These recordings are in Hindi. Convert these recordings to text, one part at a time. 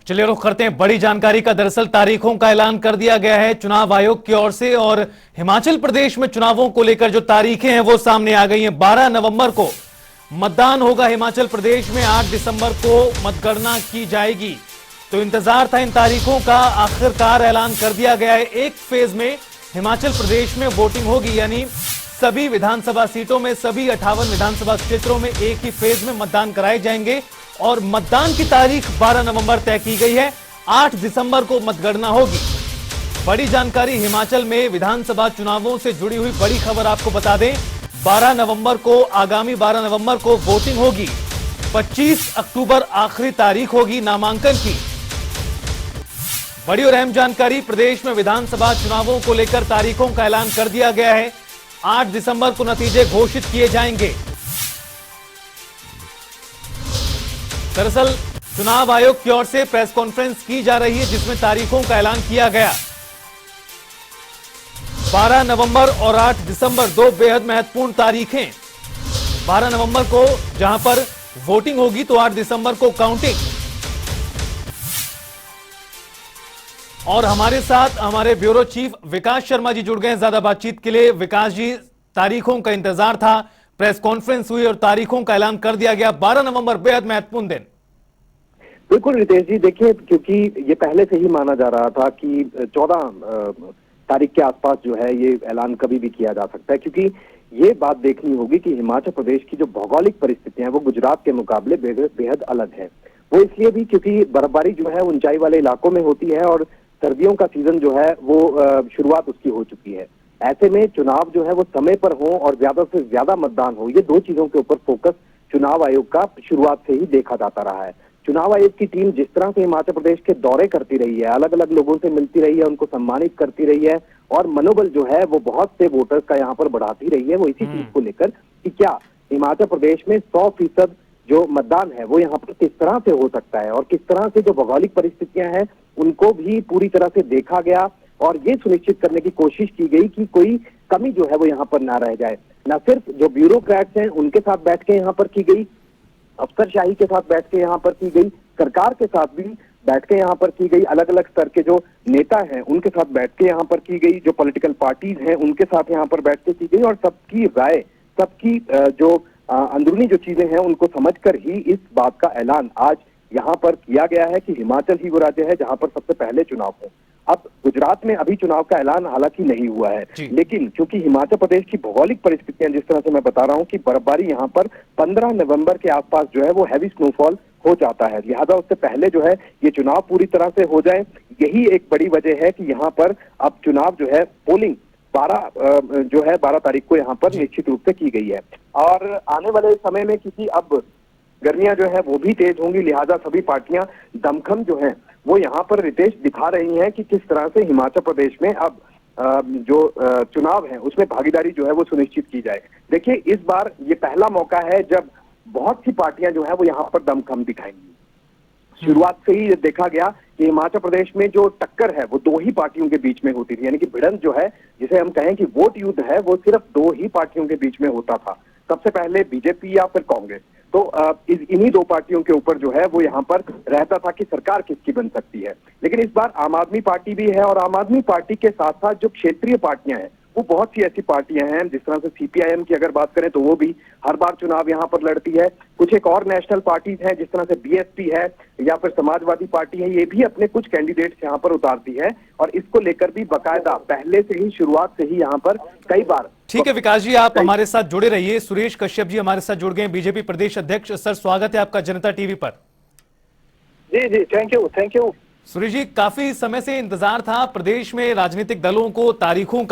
चलिए रुख करते हैं बड़ी जानकारी का। दरअसल तारीखों का ऐलान कर दिया गया है चुनाव आयोग की ओर से और हिमाचल प्रदेश में चुनावों को लेकर जो तारीखें हैं वो सामने आ गई हैं। 12 नवंबर को मतदान होगा हिमाचल प्रदेश में, 8 दिसंबर को मतगणना की जाएगी। तो इंतजार था इन तारीखों का, आखिरकार ऐलान कर दिया गया है। एक फेज में हिमाचल प्रदेश में वोटिंग होगी, यानी सभी विधानसभा सीटों में, सभी 58 विधानसभा क्षेत्रों में एक ही फेज में मतदान कराए जाएंगे और मतदान की तारीख 12 नवंबर तय की गई है। 8 दिसंबर को मतगणना होगी। बड़ी जानकारी हिमाचल में विधानसभा चुनावों से जुड़ी हुई बड़ी खबर आपको बता दें। 12 नवंबर को, आगामी 12 नवंबर को वोटिंग होगी। 25 अक्टूबर आखिरी तारीख होगी नामांकन की। बड़ी और अहम जानकारी, प्रदेश में विधानसभा चुनावों को लेकर तारीखों का ऐलान कर दिया गया है। 8 दिसंबर को नतीजे घोषित किए जाएंगे। दरअसल चुनाव आयोग की ओर से प्रेस कॉन्फ्रेंस की जा रही है जिसमें तारीखों का ऐलान किया गया। 12 नवंबर और 8 दिसंबर दो बेहद महत्वपूर्ण तारीखें। 12 नवंबर को जहां पर वोटिंग होगी तो 8 दिसंबर को काउंटिंग। और हमारे साथ हमारे ब्यूरो चीफ विकास शर्मा जी जुड़ गए हैं ज्यादा बातचीत के लिए। विकास जी, तारीखों का इंतजार था, प्रेस कॉन्फ्रेंस हुई और तारीखों का ऐलान कर दिया गया। 12 नवंबर बेहद महत्वपूर्ण दिन। बिल्कुल रितेश जी, देखिए क्योंकि ये पहले से ही माना जा रहा था कि 14 तारीख के आसपास जो है ये ऐलान कभी भी किया जा सकता है, क्योंकि ये बात देखनी होगी कि हिमाचल प्रदेश की जो भौगोलिक परिस्थितियां हैं वो गुजरात के मुकाबले बेहद अलग है। वो इसलिए भी क्योंकि बर्फबारी जो है ऊंचाई वाले इलाकों में होती है और सर्दियों का सीजन जो है वो शुरुआत उसकी हो चुकी है। ऐसे में चुनाव जो है वो समय पर हो और ज्यादा से ज्यादा मतदान हो, ये दो चीजों के ऊपर फोकस चुनाव आयोग का शुरुआत से ही देखा जाता रहा है। चुनाव आयोग की टीम जिस तरह से हिमाचल प्रदेश के दौरे करती रही है, अलग अलग लोगों से मिलती रही है, उनको सम्मानित करती रही है और मनोबल जो है वो बहुत से वोटर्स का यहाँ पर बढ़ाती रही है, वो इसी चीज को लेकर कि क्या हिमाचल प्रदेश में 100% जो मतदान है वो यहाँ पर किस तरह से हो सकता है और किस तरह से जो भौगोलिक परिस्थितियां हैं उनको भी पूरी तरह से देखा गया और ये सुनिश्चित करने की कोशिश की गई कि कोई कमी जो है वो यहाँ पर ना रह जाए। न सिर्फ जो ब्यूरोक्रेट्स हैं उनके साथ बैठ के यहाँ पर की गई, अफसरशाही के साथ बैठ के यहाँ पर की गई, सरकार के साथ भी बैठ के यहाँ पर की गई, अलग अलग स्तर के जो नेता हैं उनके साथ बैठ के यहाँ पर की गई, जो पॉलिटिकल पार्टीज हैं उनके साथ यहाँ पर बैठ के की गई और सबकी राय, सबकी जो अंदरूनी जो चीजें हैं उनको समझकर ही इस बात का ऐलान आज यहाँ पर किया गया है कि हिमाचल ही वो राज्य है जहाँ पर सबसे पहले चुनाव हो। अब गुजरात में अभी चुनाव का ऐलान हालांकि नहीं हुआ है, लेकिन क्योंकि हिमाचल प्रदेश की भौगोलिक परिस्थितियां जिस तरह से मैं बता रहा हूं कि बर्फबारी यहाँ पर 15 नवंबर के आसपास जो है वो हैवी स्नोफॉल हो जाता है, लिहाजा उससे पहले जो है ये चुनाव पूरी तरह से हो जाए, यही एक बड़ी वजह है कि यहाँ पर अब चुनाव जो है पोलिंग 12 तारीख को यहाँ पर निश्चित रूप से की गई है। और आने वाले समय में क्योंकि अब गर्मियां जो है वो भी तेज होंगी, लिहाजा सभी पार्टियां दमखम जो है वो यहाँ पर रितेश दिखा रही हैं कि किस तरह से हिमाचल प्रदेश में अब जो चुनाव है उसमें भागीदारी जो है वो सुनिश्चित की जाए। देखिए इस बार ये पहला मौका है जब बहुत सी पार्टियां जो है वो यहाँ पर दमखम दिखाएंगी। शुरुआत से ही देखा गया कि हिमाचल प्रदेश में जो टक्कर है वो दो ही पार्टियों के बीच में होती थी, यानी कि भिड़ंत जो है, जिसे हम कहें कि वोट युद्ध है, वो सिर्फ दो ही पार्टियों के बीच में होता था, सबसे पहले बीजेपी या फिर कांग्रेस। तो इन्हीं दो पार्टियों के ऊपर जो है वो यहाँ पर रहता था कि सरकार किसकी बन सकती है। लेकिन इस बार आम आदमी पार्टी भी है और आम आदमी पार्टी के साथ साथ जो क्षेत्रीय पार्टियां हैं वो बहुत सी ऐसी पार्टियां हैं, जिस तरह से सीपीआईएम की अगर बात करें तो वो भी हर बार चुनाव यहाँ पर लड़ती है। कुछ एक और नेशनल पार्टीज हैं जिस तरह से बीएसपी है या फिर समाजवादी पार्टी है, ये भी अपने कुछ कैंडिडेट्स यहाँ पर उतारती है और इसको लेकर भी बाकायदा पहले से ही, शुरुआत से ही यहाँ पर कई बार। ठीक है विकास जी, आप हमारे साथ जुड़े रहिए। सुरेश कश्यप जी हमारे साथ जुड़ गए, बीजेपी प्रदेश अध्यक्ष। सर स्वागत है आपका जनता टीवी पर। जी जी, थैंक यू। सुरेश जी, काफी समय से इंतजार था प्रदेश में राजनीतिक दलों को, तारीखों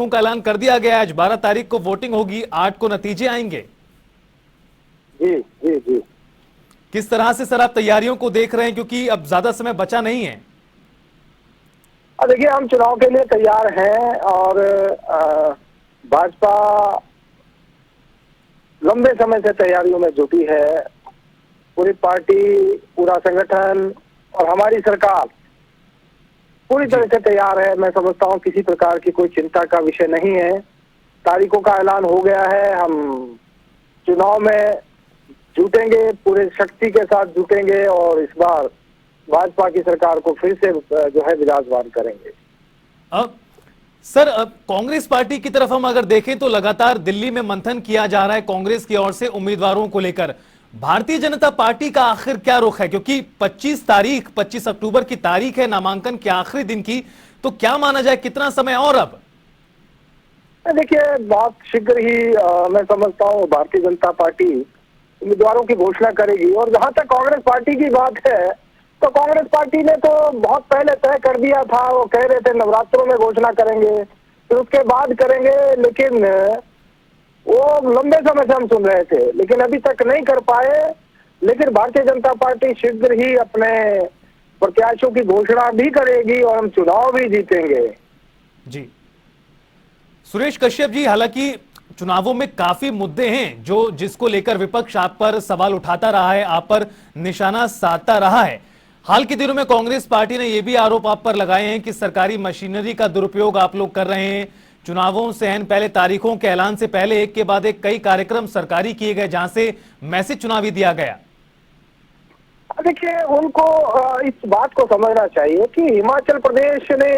का ऐलान कर दिया गया। आज 12 तारीख को वोटिंग होगी, 8 को नतीजे आएंगे। जी जी जी, किस तरह से सर आप तैयारियों को देख रहे हैं, क्योंकि अब ज्यादा समय बचा नहीं है? देखिए हम चुनाव के लिए तैयार हैं और भाजपा लंबे समय से तैयारियों में जुटी है। पूरी पार्टी, पूरा संगठन और हमारी सरकार पूरी तरह से तैयार है। मैं समझता हूं किसी प्रकार की कोई चिंता का विषय नहीं है। तारीखों का ऐलान हो गया है, हम चुनाव में जुटेंगे, पूरे शक्ति के साथ जुटेंगे और इस बार भाजपा की सरकार को फिर से जो है विराजमान करेंगे। अब सर, अब कांग्रेस पार्टी की तरफ हम अगर देखें तो लगातार दिल्ली में मंथन किया जा रहा है कांग्रेस की ओर से उम्मीदवारों को लेकर। भारतीय जनता पार्टी का आखिर क्या रुख है, क्योंकि 25 अक्टूबर की तारीख है नामांकन के आखिरी दिन की, तो क्या माना जाए कितना समय और अब? देखिए, बहुत शीघ्र ही मैं समझता हूँ भारतीय जनता पार्टी उम्मीदवारों की घोषणा करेगी। और जहां तक कांग्रेस पार्टी की बात है, तो कांग्रेस पार्टी ने तो बहुत पहले तय कर दिया था। वो कह रहे थे नवरात्रों में घोषणा करेंगे, फिर उसके बाद करेंगे, लेकिन वो लंबे समय से हम सुन रहे थे, लेकिन अभी तक नहीं कर पाए। लेकिन भारतीय जनता पार्टी शीघ्र ही अपने प्रत्याशियों की घोषणा भी करेगी और हम चुनाव भी जीतेंगे। जी सुरेश कश्यप जी, हालांकि चुनावों में काफी मुद्दे हैं जो जिसको लेकर विपक्ष आप पर सवाल उठाता रहा है, आप पर निशाना साधता रहा है। हाल के दिनों में कांग्रेस पार्टी ने यह भी आरोप आप पर लगाए हैं कि सरकारी मशीनरी का दुरुपयोग आप लोग कर रहे हैं। चुनावों से पहले तारीखों के ऐलान से पहले एक के बाद एक कई कार्यक्रम सरकारी किए गए जहां से मैसेज चुनावी दिया गया। देखिए, उनको इस बात को समझना चाहिए कि हिमाचल प्रदेश ने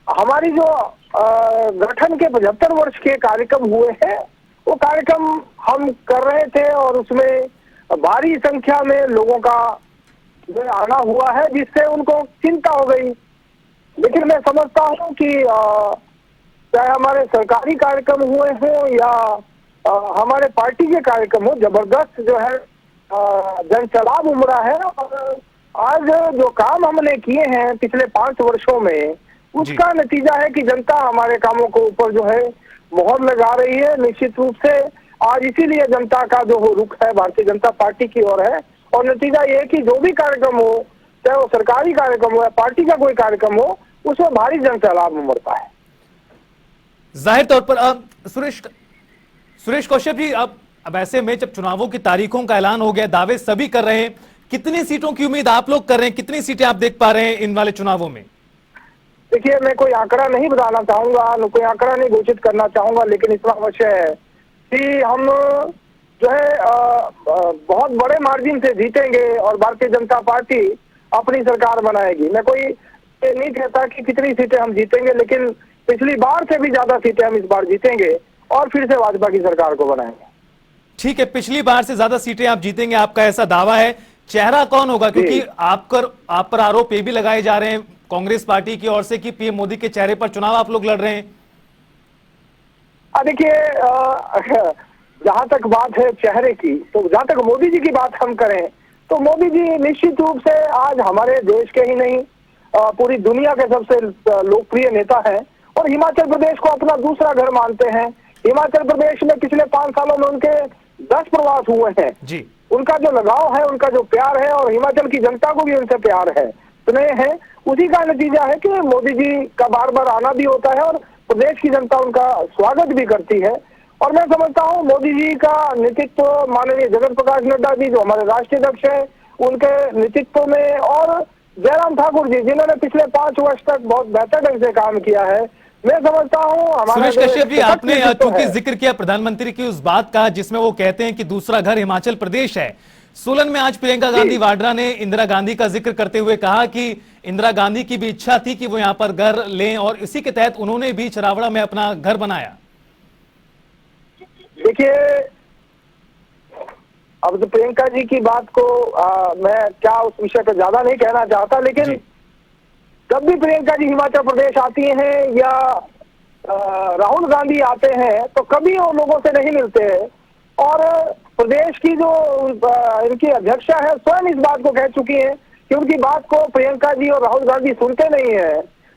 हमारी जो गठन के 75 वर्ष के कार्यक्रम हुए हैं, वो कार्यक्रम हम कर रहे थे और उसमें भारी संख्या में लोगों का जो आना हुआ है, जिससे उनको चिंता हो गई। लेकिन मैं समझता हूं कि चाहे हमारे सरकारी कार्यक्रम हुए हों या हमारे पार्टी के कार्यक्रम हो, जबरदस्त जो है जन सैलाब उमड़ा है। और आज जो काम हमने किए हैं पिछले 5 वर्षों में, उसका नतीजा है कि जनता हमारे कामों के ऊपर जो है मोहर लगा रही है। निश्चित रूप से आज इसीलिए जनता का जो रुख है भारतीय जनता पार्टी की ओर है। और नतीजा ये है कि जो भी कार्यक्रम हो, चाहे वो सरकारी कार्यक्रम हो या पार्टी का कोई कार्यक्रम हो, उसमें भारी जन सैलाब उमड़ता है। जाहिर तौर पर अब सुरेश कौशप जी, अब ऐसे में जब चुनावों की तारीखों का ऐलान हो गया, दावे सभी कर रहे हैं, कितनी सीटों की उम्मीद आप लोग कर रहे हैं? कितनी सीटें आप देख पा रहे हैं इन वाले चुनावों में? देखिए, मैं कोई आंकड़ा नहीं बताना चाहूंगा, कोई आंकड़ा नहीं घोषित करना चाहूंगा, लेकिन इतना अवश्य है कि हम जो है बहुत बड़े मार्जिन से जीतेंगे और भारतीय जनता पार्टी अपनी सरकार बनाएगी। मैं कोई ये नहीं कहता कि कितनी सीटें हम जीतेंगे, लेकिन पिछली बार से भी ज्यादा सीटें हम इस बार जीतेंगे और फिर से भाजपा की सरकार को बनाएंगे। ठीक है, पिछली बार से ज्यादा सीटें आप जीतेंगे, आपका ऐसा दावा है। चेहरा कौन होगा? क्योंकि आप पर आरोप ये भी लगाए जा रहे हैं कांग्रेस पार्टी की ओर से कि पीएम मोदी के चेहरे पर चुनाव आप लोग लड़ रहे हैं। देखिए, जहां तक बात है चेहरे की, तो जहां तक मोदी जी की बात हम करें, तो मोदी जी निश्चित रूप से आज हमारे देश के ही नहीं पूरी दुनिया के सबसे लोकप्रिय नेता हैं और हिमाचल प्रदेश को अपना दूसरा घर मानते हैं। हिमाचल प्रदेश में पिछले 5 सालों में उनके 10 प्रवास हुए हैं जी। उनका जो लगाव है, उनका जो प्यार है, और हिमाचल की जनता को भी उनसे प्यार है, स्नेह है, उसी का नतीजा है कि मोदी जी का बार बार आना भी होता है और प्रदेश की जनता उनका स्वागत भी करती है। और मैं समझता हूँ मोदी जी का नेतृत्व, माननीय जगत प्रकाश नड्डा जी जो हमारे राष्ट्रीय अध्यक्ष हैं, उनके नेतृत्व में, और जयराम ठाकुर जी जिन्होंने पिछले 5 वर्ष तक बहुत बेहतर ढंग से काम किया है, मैं समझता हूँ। सुरेश कश्यप जी, आपने चूंकि जिक्र किया प्रधानमंत्री की उस बात का जिसमें वो कहते हैं कि दूसरा घर हिमाचल प्रदेश है, सोलन में आज प्रियंका गांधी वाड्रा ने इंदिरा गांधी का जिक्र करते हुए कहा कि इंदिरा गांधी की भी इच्छा थी कि वो यहां पर घर लें और इसी के तहत उन्होंने भी छरावड़ा में अपना घर बनाया। देखिए, अब तो प्रियंका जी की बात को मैं क्या उस विषय पर ज्यादा नहीं कहना चाहता, लेकिन जब भी प्रियंका जी हिमाचल प्रदेश आती हैं या राहुल गांधी आते हैं, तो कभी वो लोगों से नहीं मिलते हैं। और प्रदेश की जो इनकी अध्यक्षा है स्वयं इस बात को कह चुकी हैं कि उनकी बात को प्रियंका जी और राहुल गांधी सुनते नहीं है।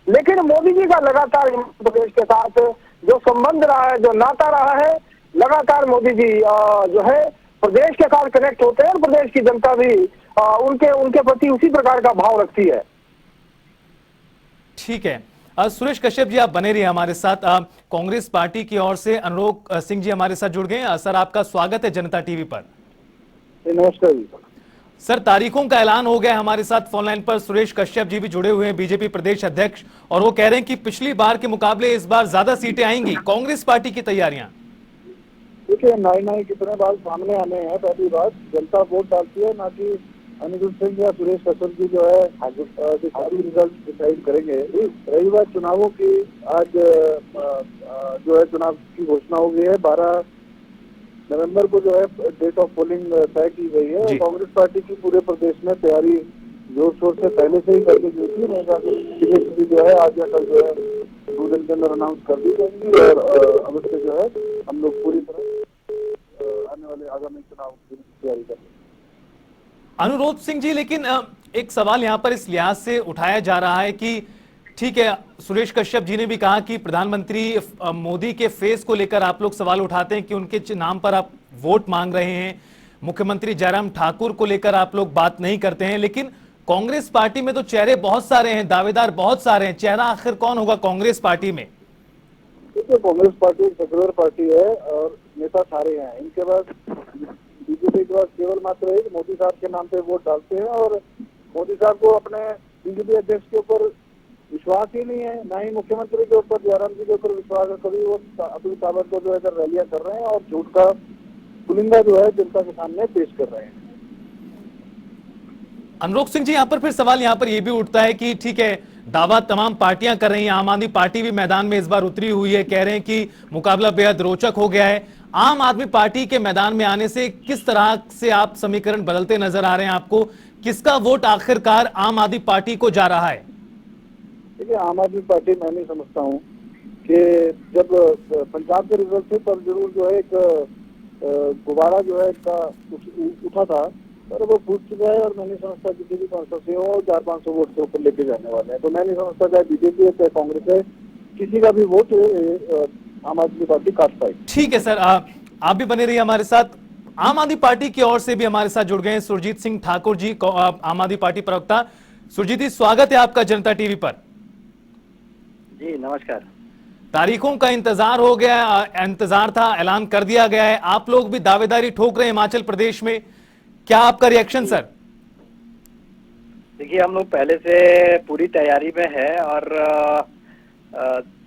लेकिन मोदी जी का लगातार हिमाचल प्रदेश के साथ जो संबंध रहा है, जो नाता रहा है, लगातार मोदी जी जो है प्रदेश के साथ कनेक्ट होते हैं और प्रदेश की जनता भी उनके प्रति उसी प्रकार का भाव रखती है। ठीक है, सुरेश कश्यप जी आप बने रहिए हमारे साथ। कांग्रेस पार्टी की ओर से अनुरोग सिंह जी हमारे साथ जुड़ गए। सर, आपका स्वागत है जनता टीवी पर। नमस्कार सर, तारीखों का ऐलान हो गया। हमारे साथ फोन लाइन पर सुरेश कश्यप जी भी जुड़े हुए हैं, बीजेपी प्रदेश अध्यक्ष, और वो कह रहे हैं कि पिछली बार के मुकाबले इस बार ज्यादा सीटें आएंगी। कांग्रेस पार्टी की तैयारियां? देखिए, नई कितने बार सामने आने हैं। पहली बात, जनता वोट डालती है, ना कि अनिरुद्ध सिंह या सुरेश कश्यप जी जो है चुनावी रिजल्ट डिसाइड करेंगे। रही बात चुनावों की, आज जो है चुनाव की घोषणा हो गई है। 12 नवंबर को जो है डेट ऑफ पोलिंग तय की गई है। जी। कांग्रेस पार्टी की पूरे प्रदेश में तैयारी जोर शोर से पहले से ही करके जो थी, जो है आज या कल जो है 2 दिन के अंदर अनाउंस कर दी जाएंगी और अब से जो है हम लोग पूरी तरह आने वाले आगामी चुनाव की तैयारी करेंगे। अनुरोध सिंह जी, लेकिन एक सवाल यहां पर इस लिहाज से उठाया जा रहा है कि ठीक है, सुरेश कश्यप जी ने भी कहा कि प्रधानमंत्री मोदी के फेस को लेकर आप लोग सवाल उठाते हैं कि उनके नाम पर आप वोट मांग रहे हैं। मुख्यमंत्री जयराम ठाकुर को लेकर आप लोग बात नहीं करते हैं, लेकिन कांग्रेस पार्टी में तो चेहरे बहुत सारे हैं, दावेदार बहुत सारे हैं। चेहरा आखिर कौन होगा कांग्रेस पार्टी में? देखिए, कांग्रेस पार्टी एक सेक्युलर पार्टी है और नेता सारे हैं। इनके पास बीजेपी के पास केवल मात्र एक मोदी साहब के नाम पे वोट डालते हैं और मोदी साहब को अपने बीजेपी अध्यक्ष के ऊपर विश्वास ही नहीं है, ना ही मुख्यमंत्री के ऊपर, जयराम जी के ऊपर विश्वास है। कभी वो अतुल सावंत को जो है रैलियां कर रहे हैं और झूठ का पुलिंदा जो है जनता के सामने पेश कर रहे हैं। अनुरोध सिंह जी, यहां पर फिर सवाल यहां पर यह भी उठता है कि ठीक है, दावा तमाम पार्टियां कर रही हैं, आम आदमी पार्टी भी मैदान में इस बार उतरी हुई है, कह रहे हैं कि मुकाबला बेहद रोचक हो गया है। आम आदमी पार्टी के मैदान में आने से किस तरह से आप समीकरण बदलते नजर आ रहे हैं? आपको किसका वोट आखिरकार आम आदमी पार्टी को जा रहा है? देखिए, आम आदमी पार्टी मैं नहीं समझता हूँ कि जब पंजाब के रिजल्ट थे तब जरूर जो है एक गुब्बारा जो है इसका उठा था, पर वो फूट चुका है और मैं नहीं समझता किसी भी कॉन्स्टिट्यूंसी हो 400-500 वोट से ऊपर लेके जाने वाले हैं। तो मैं नहीं समझता चाहे बीजेपी है चाहे कांग्रेस है, किसी का भी वोट आम आदमी पार्टी काट पाएगी। ठीक है सर, आप भी बने रहिए हमारे साथ। आम आदमी पार्टी की ओर से भी हमारे साथ जुड़ गए हैं सुरजीत सिंह ठाकुर जी, आम आदमी पार्टी प्रवक्ता। सुरजीत जी, स्वागत है आपका जनता टीवी पर। जी नमस्कार। तारीखों का इंतजार हो गया, इंतजार था, ऐलान कर दिया गया है। आप लोग भी दावेदारी ठोक रहे हैं हिमाचल प्रदेश में, क्या आपका रिएक्शन सर? देखिए, हम लोग पहले से पूरी तैयारी में है और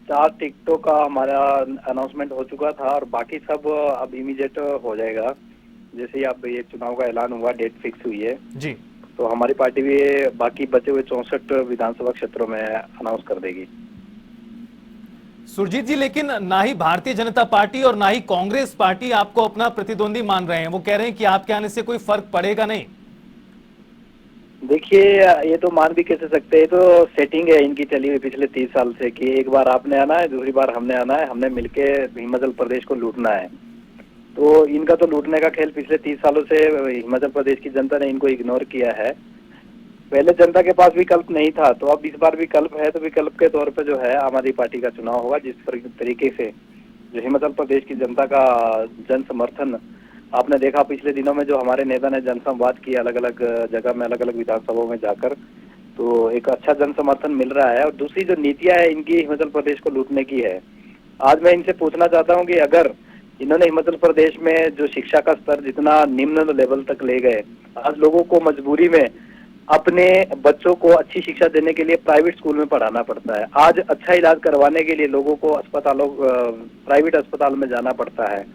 4 टिकटों का हमारा अनाउंसमेंट हो चुका था और बाकी सब अब इमीडिएट हो जाएगा। जैसे ही अब ये चुनाव का ऐलान हुआ, डेट फिक्स हुई है जी, तो हमारी पार्टी भी बाकी बचे हुए 64 विधानसभा क्षेत्रों में अनाउंस कर देगी। सुरजीत जी, लेकिन ना ही भारतीय जनता पार्टी और ना ही कांग्रेस पार्टी आपको अपना प्रतिद्वंदी मान रहे हैं। वो कह रहे हैं कि आपके आने से कोई फर्क पड़ेगा नहीं। देखिए, ये तो मान भी कैसे सकते हैं, तो सेटिंग है इनकी चली हुई पिछले 30 साल से कि एक बार आपने आना है, दूसरी बार हमने आना है, हमने मिलके हिमाचल प्रदेश को लूटना है। तो इनका तो लूटने का खेल पिछले 30 सालों से हिमाचल प्रदेश की जनता ने इनको इग्नोर किया है। पहले जनता के पास विकल्प नहीं था, तो अब इस बार विकल्प है, तो विकल्प के तौर पे जो है आम आदमी पार्टी का चुनाव होगा। जिस तरीके से जो हिमाचल प्रदेश की जनता का जन समर्थन आपने देखा पिछले दिनों में, जो हमारे नेता ने जनसंवाद किया अलग अलग जगह में, अलग अलग विधानसभाओं में जाकर, तो एक अच्छा जन समर्थन मिल रहा है। और दूसरी जो नीतियां है इनकी हिमाचल प्रदेश को लूटने की है। आज मैं इनसे पूछना चाहता हूँ कि अगर इन्होंने हिमाचल प्रदेश में जो शिक्षा का स्तर जितना निम्न लेवल तक ले गए, आज लोगों को मजबूरी में अपने बच्चों को अच्छी शिक्षा देने के लिए प्राइवेट स्कूल में पढ़ाना पड़ता है। आज अच्छा इलाज करवाने के लिए लोगों को प्राइवेट अस्पताल में जाना पड़ता है।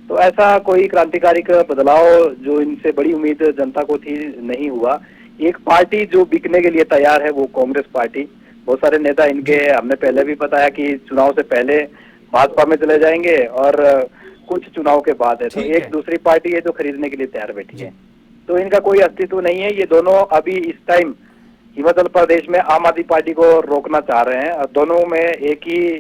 तो ऐसा कोई क्रांतिकारी का बदलाव जो इनसे बड़ी उम्मीद जनता को थी, नहीं हुआ। एक पार्टी जो बिकने के लिए तैयार है वो कांग्रेस पार्टी। बहुत सारे नेता इनके हमने पहले भी बताया कि चुनाव से पहले भाजपा में चले जाएंगे और कुछ चुनाव के बाद है। तो एक दूसरी पार्टी है जो खरीदने के लिए तैयार बैठी है। तो इनका कोई अस्तित्व नहीं है। ये दोनों अभी इस टाइम हिमाचल प्रदेश में आम आदमी पार्टी को रोकना चाह रहे हैं और दोनों में एक ही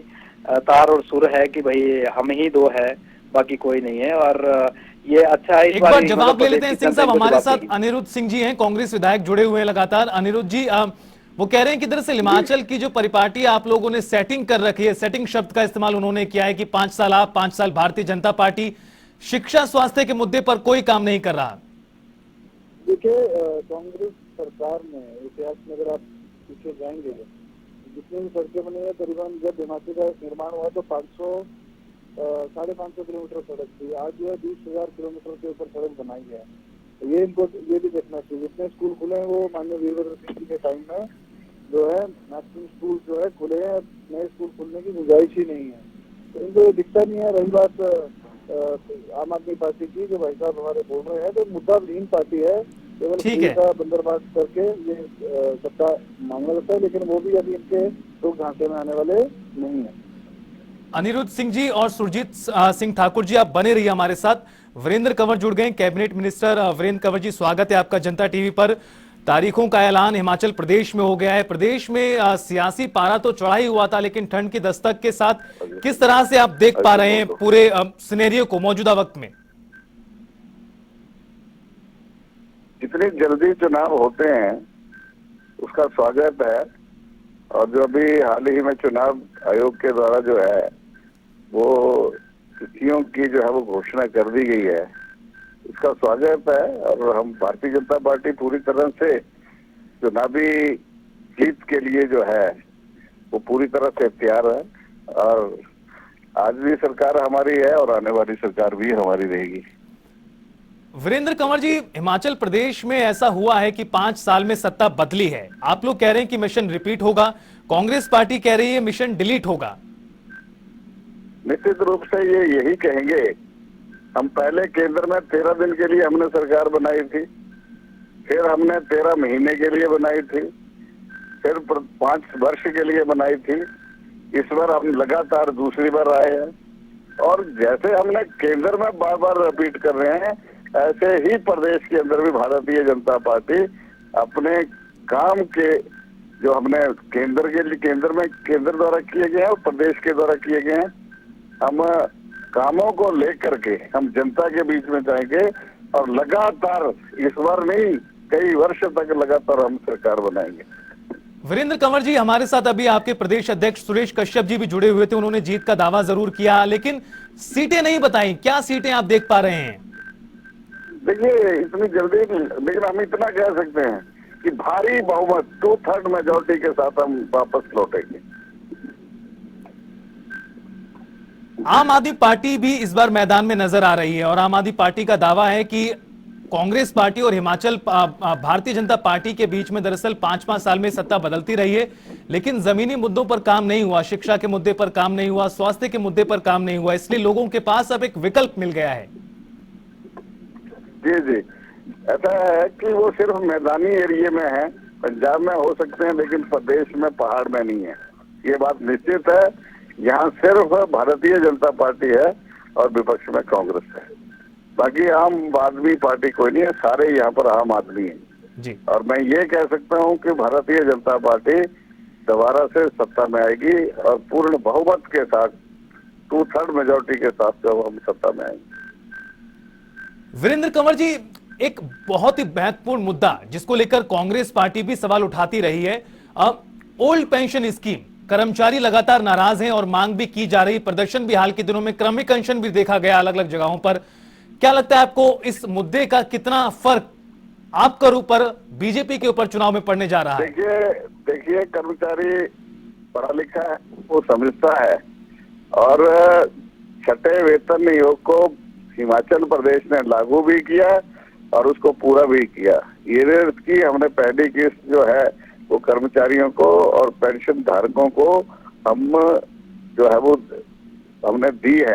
तार और सुर है कि भाई हम ही दो है, बाकी कोई नहीं है। और ये अच्छा है। एक बार जवाब ले लेते हैं सिंह साहब। हमारे साथ अनिरुद्ध सिंह जी हैं, कांग्रेस विधायक जुड़े हुए हैं लगातार। अनिरुद्ध जी, वो कह रहे हैं कि दरअसल हिमाचल की जो परिपाटी आप लोगों ने सेटिंग कर रखी है, सेटिंग शब्द का इस्तेमाल उन्होंने किया है कि 5 साल आप, 5 साल भारतीय जनता पार्टी, शिक्षा स्वास्थ्य के मुद्दे पर कोई काम नहीं कर रहा। देखिए, कांग्रेस सरकार में इतिहास में अगर आप पीछे जाएंगे, जितनी भी सड़कें बनी है, करीबन जब हिमाचल का निर्माण हुआ तो 550 किलोमीटर सड़क थी। आज जो है 20,000 किलोमीटर के ऊपर सड़क बनाई है। ये इनको ये भी देखना चाहिए। जितने स्कूल खुले हैं वो माननीय वीरभद्र सिंह जी के टाइम में जो है मैक्सिमम स्कूल जो है खुले हैं, नए स्कूल खुलने की गुंजाइश ही नहीं है। तो इनको दिखता नहीं है। रही बात आम आदमी पार्टी की, जो भाई साहब हमारे बोल रहे हैं, तो मुद्दा विहीन पार्टी है। केवल ठीक है। का बंदरबाज करके ये सत्ता मांगना लगता है, लेकिन वो भी अभी इनके लोग ढांचे में आने वाले नहीं है। अनिरुद्ध सिंह जी और सुरजीत सिंह ठाकुर जी, आप बने रहिए हमारे साथ। वीरेंद्र कंवर जुड़ गए, कैबिनेट मिनिस्टर। वीरेंद्र कंवर जी, स्वागत है आपका जनता टीवी पर। तारीखों का ऐलान हिमाचल प्रदेश में हो गया है। प्रदेश में सियासी पारा तो चढ़ा ही हुआ था, लेकिन ठंड की दस्तक के साथ किस तरह से आप देख पा रहे हैं पूरे सिनेरियो को मौजूदा वक्त में? जितनी जल्दी चुनाव होते हैं उसका स्वागत है, और जो अभी हाल ही में चुनाव आयोग के द्वारा जो है वो तिथियों की जो है वो घोषणा कर दी गई है, इसका स्वागत है। और हम भारतीय जनता पार्टी पूरी तरह से चुनावी जीत के लिए जो है वो पूरी तरह से तैयार है, और आज भी सरकार हमारी है और आने वाली सरकार भी हमारी रहेगी। वीरेंद्र कंवर जी, हिमाचल प्रदेश में ऐसा हुआ है कि 5 साल में सत्ता बदली है। आप लोग कह रहे हैं कि मिशन रिपीट होगा, कांग्रेस पार्टी कह रही है मिशन डिलीट होगा। निश्चित रूप से ये यही कहेंगे। हम पहले केंद्र में 13 दिन के लिए हमने सरकार बनाई थी, फिर हमने 13 महीने के लिए बनाई थी, फिर 5 वर्ष के लिए बनाई थी। इस बार हम लगातार दूसरी बार आए हैं, और जैसे हमने केंद्र में बार बार रिपीट कर रहे हैं, ऐसे ही प्रदेश के अंदर भी भारतीय जनता पार्टी अपने काम के जो हमने केंद्र द्वारा किए गए हैं और प्रदेश के द्वारा किए गए हैं, हम कामों को लेकर के हम जनता के बीच में जाएंगे, और लगातार इस बार नहीं कई वर्ष तक लगातार हम सरकार बनाएंगे। वीरेंद्र कंवर जी, हमारे साथ अभी आपके प्रदेश अध्यक्ष सुरेश कश्यप जी भी जुड़े हुए थे। उन्होंने जीत का दावा जरूर किया, लेकिन सीटें नहीं बताई। क्या सीटें आप देख पा रहे हैं? देखिए, इतनी जल्दी नहीं, लेकिन हम इतना कह सकते हैं कि भारी बहुमत 2/3 मेजोरिटी के साथ हम वापस लौटेंगे। आम आदमी पार्टी भी इस बार मैदान में नजर आ रही है, और आम आदमी पार्टी का दावा है कि कांग्रेस पार्टी और हिमाचल भारतीय जनता पार्टी के बीच में दरअसल 5-5 साल में सत्ता बदलती रही है, लेकिन जमीनी मुद्दों पर काम नहीं हुआ, शिक्षा के मुद्दे पर काम नहीं हुआ, स्वास्थ्य के मुद्दे पर काम नहीं हुआ। इसलिए लोगों के पास अब एक विकल्प मिल गया है। जी जी, ऐसा है कि वो सिर्फ मैदानी एरिया में है, पंजाब में हो सकते हैं, लेकिन प्रदेश में पहाड़ में नहीं है। ये बात निश्चित है। यहाँ सिर्फ भारतीय जनता पार्टी है और विपक्ष में कांग्रेस है, बाकी आम आदमी पार्टी कोई नहीं है। सारे यहाँ पर आम आदमी हैं जी। और मैं ये कह सकता हूँ कि भारतीय जनता पार्टी दोबारा से सत्ता में आएगी, और पूर्ण बहुमत के साथ 2/3 मेजोरिटी के साथ जब हम सत्ता में आएंगे। वीरेंद्र कंवर जी, एक बहुत ही महत्वपूर्ण मुद्दा जिसको लेकर कांग्रेस पार्टी भी सवाल उठाती रही है, ओल्ड पेंशन स्कीम। कर्मचारी लगातार नाराज हैं और मांग भी की जा रही। प्रदर्शन भी हाल के दिनों में, क्रमिक अनशन भी देखा गया अलग अलग जगहों पर। क्या लगता है आपको इस मुद्दे का कितना फर्क आपके ऊपर, बीजेपी के ऊपर चुनाव में पड़ने जा रहा है? देखिए, कर्मचारी पढ़ा लिखा है, वो समझता है, और 6ठे वेतन आयोग को हिमाचल प्रदेश ने लागू भी किया और उसको पूरा भी किया। ये की हमने पहली किस्त जो है वो कर्मचारियों को और पेंशन धारकों को हम जो है वो हमने दी है,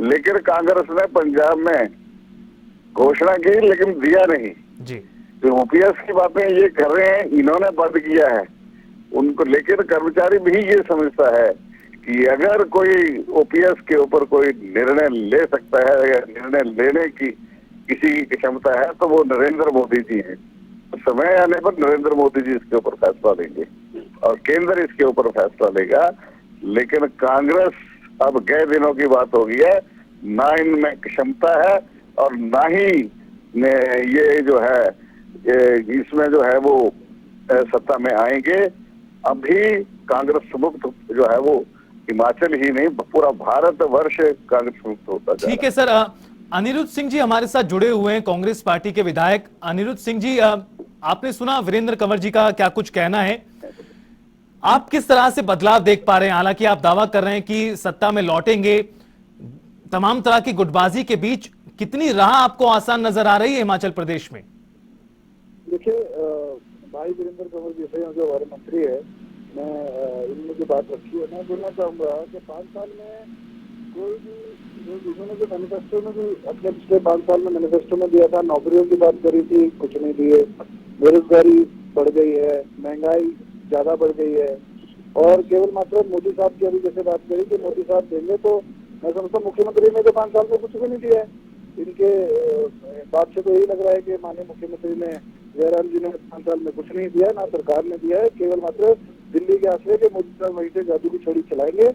लेकिन कांग्रेस ने पंजाब में घोषणा की लेकिन दिया नहीं जी। जो ओपीएस की बातें ये कर रहे हैं, इन्होंने बंद किया है उनको। लेकिन कर्मचारी भी ये समझता है कि अगर कोई ओपीएस के ऊपर कोई निर्णय ले सकता है या निर्णय लेने की किसी की क्षमता है तो वो नरेंद्र मोदी जी हैं। समय आने पर नरेंद्र मोदी जी इसके ऊपर फैसला लेंगे और केंद्र इसके ऊपर फैसला लेगा। लेकिन कांग्रेस, अब गए दिनों की बात हो गई है, ना इनमें क्षमता है और ना ही ये जो है इसमें जो है वो सत्ता में आएंगे। अभी कांग्रेस मुक्त जो है वो हिमाचल ही नहीं पूरा भारत वर्ष कांग्रेस मुक्त होता जा रहा है। ठीक है सर। अनिरुद्ध सिंह जी हमारे साथ जुड़े हुए हैं, कांग्रेस पार्टी के विधायक। अनिरुद्ध सिंह जी, आपने सुना वीरेंद्र कंवर जी का क्या कुछ कहना है? आप किस तरह से बदलाव देख पा रहे हैं? हालांकि आप दावा कर रहे हैं कि सत्ता में लौटेंगे, तमाम तरह की गुटबाजी के बीच कितनी राह आपको आसान नजर आ रही है हिमाचल प्रदेश में? देखिए, भाई वीरेंद्र कंवर जी से जो हमारे मंत्री है, मैं इनमें जो बात रखी है, मैं बोलना चाहूंगा कि 5 साल में कोई भी उन्होंने जो मैनिफेस्टो में भी अपने पिछले 5 साल में मैनिफेस्टो में दिया था, नौकरियों की बात करी थी, कुछ नहीं दिए। बेरोजगारी बढ़ गई है, महंगाई ज्यादा बढ़ गई है, और केवल मात्र मोदी साहब की अभी जैसे बात करी कि मोदी साहब देंगे, तो मैं समझता हूँ मुख्यमंत्री ने तो 5 साल में कुछ भी नहीं दिया है। इनके बात से तो यही लग रहा है कि माननीय मुख्यमंत्री ने, जयराम जी ने 5 साल में कुछ नहीं दिया, ना सरकार ने दिया है, केवल मात्र दिल्ली के आश्रय के मोदी साहब वहीं से जादू की छड़ी चलाएंगे।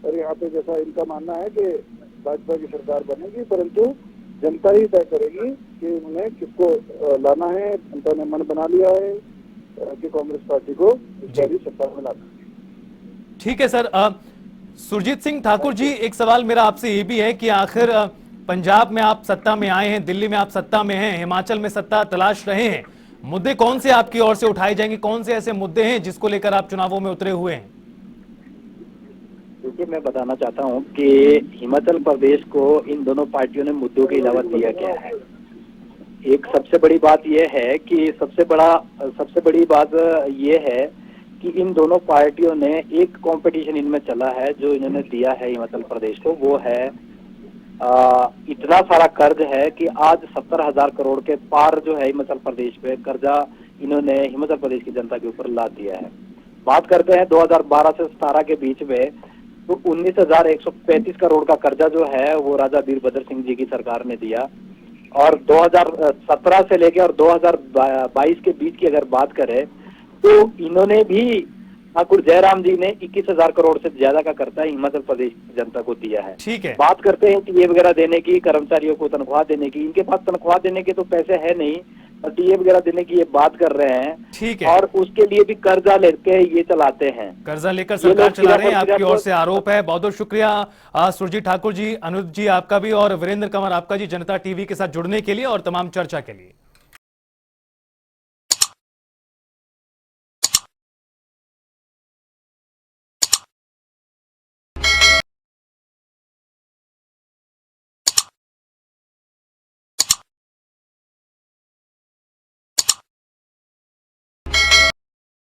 और यहाँ पे जैसा इनका मानना है कि भाजपा की सरकार बनेगी, परंतु जनता ही तय करेगी कि उन्हें किसको लाना है। जनता ने मन बना लिया है कि कांग्रेस पार्टी को इस बार सत्ता में लाना है। ठीक है सर। सुरजीत सिंह ठाकुर जी, एक सवाल मेरा आपसे ये भी है कि आखिर पंजाब में आप सत्ता में आए हैं, दिल्ली में आप सत्ता में हैं, हिमाचल में सत्ता तलाश रहे हैं, मुद्दे कौन से आपकी ओर से उठाए जाएंगे? कौन से ऐसे मुद्दे हैं जिसको लेकर आप चुनावों में उतरे हुए हैं? देखिए, मैं बताना चाहता हूं कि हिमाचल प्रदेश को इन दोनों पार्टियों ने मुद्दों के अलावा दिया क्या है। एक सबसे बड़ी बात यह है कि सबसे बड़ी बात यह है कि इन दोनों पार्टियों ने एक कंपटीशन इनमें चला है जो इन्होंने दिया है हिमाचल प्रदेश को, वो है इतना सारा कर्ज है कि आज 70,000 करोड़ के पार जो है हिमाचल प्रदेश पे कर्जा इन्होंने हिमाचल प्रदेश की जनता के ऊपर ला दिया है। बात करते हैं 2012 से 17 के बीच में, तो 19,135 करोड़ का कर्जा जो है वो राजा वीरभद्र सिंह जी की सरकार ने दिया, और 2017 से लेकर और 2022 के बीच की अगर बात करें तो इन्होंने भी ठाकुर जयराम जी ने 21,000 करोड़ से ज्यादा का कर्जा हिमाचल प्रदेश की जनता को दिया है। ठीक है। बात करते हैं टीए वगैरह देने की, कर्मचारियों को तनख्वाह देने की, इनके पास तनख्वाह देने के तो पैसे है नहीं, और टीए वगैरह देने की ये बात कर रहे हैं। ठीक है। और उसके लिए भी कर्जा लेके ये चलाते हैं, कर्जा लेकर सरकार चला रहे हैं, आपकी ओर से आरोप है। बहुत बहुत शुक्रिया सुरजीत ठाकुर जी, अनुज जी आपका भी, और वीरेंद्र कंवर आपका जी, जनता टीवी के साथ जुड़ने के लिए और तमाम चर्चा के लिए।